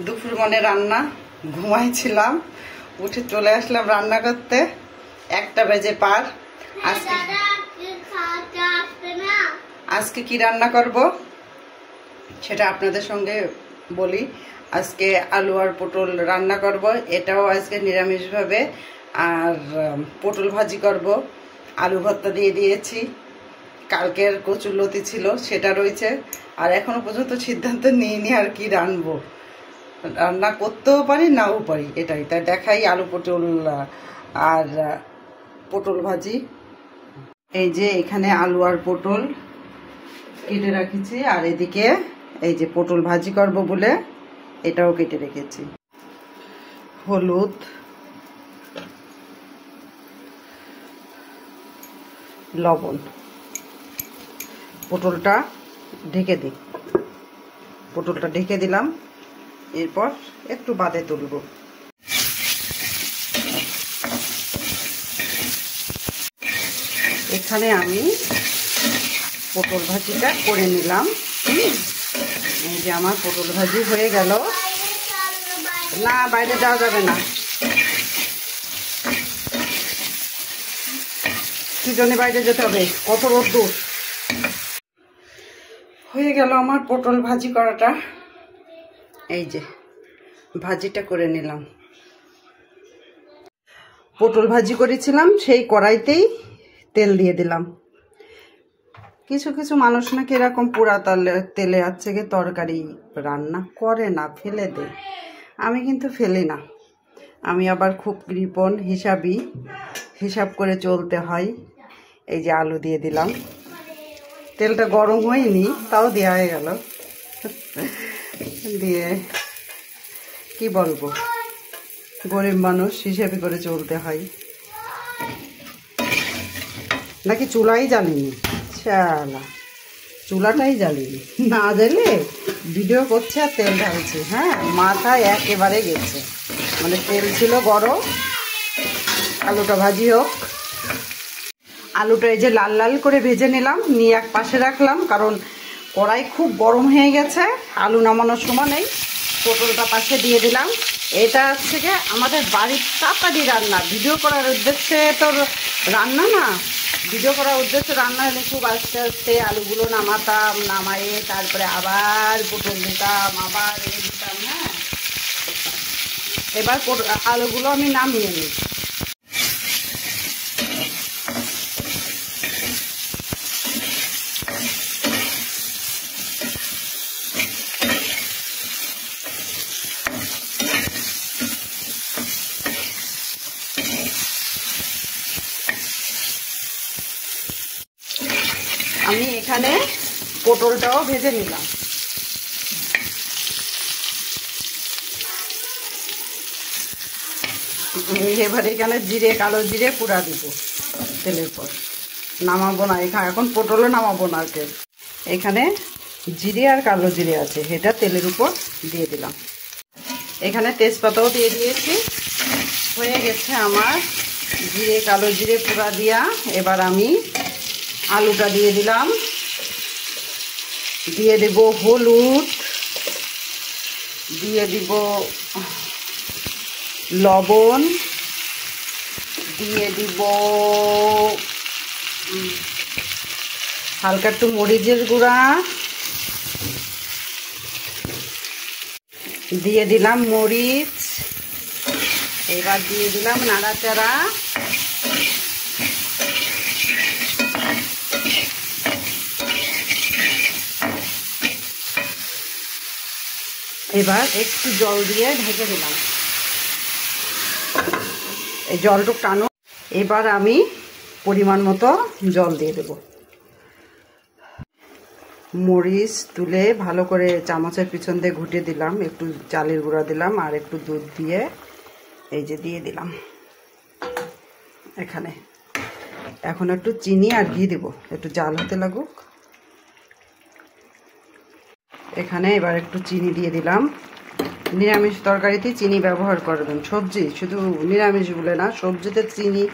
দুপুর মনে রান্না, ঘুমাইছিলাম, উঠে চলে আসলাম রান্না করতে। 1টা বেজে পার। আজকে কি রান্না করব সেটা আপনাদের সঙ্গে বলি। আজকে আলু আর পটল রান্না করব, এটাও আজকে নিরামিষভাবে। আর পটল ভাজি করব, আলু ভর্তা দিয়ে দিয়েছি, কালকের কচুরলতি ছিল সেটা রয়েছে। আর এখনো পর্যন্ত সিদ্ধান্ত নিইনি আর কি রান্নাবো। রান্না করতেও পারি নাও পারি, এটাই। তাই দেখাই আলু পটল আর পটল ভাজি। এই যে এখানে আলু আর পটল কেটে রাখেছি, আর এদিকে এই যে পটল ভাজি করব বলে এটাও কেটে রেখেছি। হলুদ, লবণ, পটলটা ঢেকে দিই। পটলটা ঢেকে দিলাম, এরপর একটু বাদে তুলব। এখানে আমি পটল ভাজিটা করে নিলাম। এই যে আমার পটল ভাজি হয়ে গেল। না, বাইরে যাওয়া যাবে না। কি জন্য বাইরে যেতে হবে? কত রোদ্দুর। হয়ে গেল আমার পটল ভাজি করাটা। এই যে ভাজিটা করে নিলাম। পটল ভাজি করেছিলাম সেই কড়াইতেই তেল দিয়ে দিলাম। কিছু কিছু মানুষ নাকি এরকম পুরা তেলে আছে কি তরকারি রান্না করে না, ফেলে দেয়। আমি কিন্তু ফেলি না। আমি আবার খুব কৃপণ, হিসাব করে চলতে হয়। এই যে আলু দিয়ে দিলাম। তেলটা গরম হয়নি, তাও দেওয়া হয়ে গেল। দিয়ে কি বলবো, গরিব মানুষ, হিসাবে করে চলতে হয়। নাকি চুলাই জ্বালিনি, শালা চুলাটাই জ্বালিনি। না জ্বালে ভিডিও করছে আর তেল ঢালছে। হ্যাঁ, মাথায় একেবারে গেছে। মানে তেল ছিল গরম। আলুটা ভাজি হোক। আলুটা এই যে লাল লাল করে ভেজে নিলাম, নিয়ে এক পাশে রাখলাম, কারণ কড়াই খুব গরম হয়ে গেছে। আলু নামানোর সময় নেই। পটলটা পাশে দিয়ে দিলাম। এটা হচ্ছে গিয়ে আমাদের বাড়ির তাড়াতাড়ি রান্না। ভিডিও করার উদ্দেশ্যে তো রান্না না, ভিডিও করার উদ্দেশ্যে রান্না হলে খুব আস্তে আস্তে আলুগুলো নামাতাম, নামাইয়ে তারপরে আবার পটল দিতাম, আবার দিতাম। হ্যাঁ, এবার আলুগুলো আমি নামিয়ে নিই। আমি এখানে পটলটাও ভেজে নিলাম। এবার এখানে জিরে, কালো জিরে পুরা দিব তেলের পর। নামাবো না, এখন পটলও নামাবো না। এখানে জিরে আর কালো জিরে আছে, এটা তেলের উপর দিয়ে দিলাম। এখানে তেজপাতাও দিয়ে দিয়েছি। হয়ে গেছে আমার জিরে, কালো জিরে পুরা দিয়া। এবার আমি আলুটা দিয়ে দিলাম। দিয়ে দেব হলুদ, দিয়ে দিব লবণ, দিয়ে দিব হালকা একটু মরিচের গুঁড়া, দিয়ে দিলাম মরিচ। এবার দিয়ে দিলাম নাড়াচাড়া। এবার একটু জল দিয়ে ঢেকে দিলাম। এই জলটুকু টানো। এবার আমি পরিমাণ মতো জল দিয়ে দেব। মরিচ তুলে ভালো করে চামচের পিছন দিয়ে ঘুটে দিলাম। একটু চালের গুঁড়া দিলাম আর একটু দুধ দিয়ে এই যে দিয়ে দিলাম এখানে। এখন একটু চিনি আর ঘি দেব, একটু জাল হতে লাগুক। এখানে এবার একটু চিনি দিয়ে দিলাম। নিরামিষ তরকারিতে চিনি ব্যবহার করবেন। সবজি শুধু নিরামিষ বলে না, সবজিতে চিনি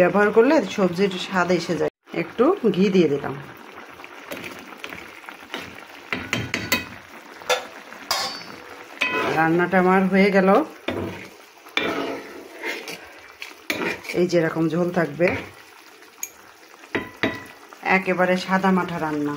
ব্যবহার করলে সবজির স্বাদ এসে যায়। একটু ঘি দিয়ে দিলাম। রান্নাটা আমার হয়ে গেল। এই যেরকম ঝোল থাকবে, একেবারে সাদা মাঠা রান্না।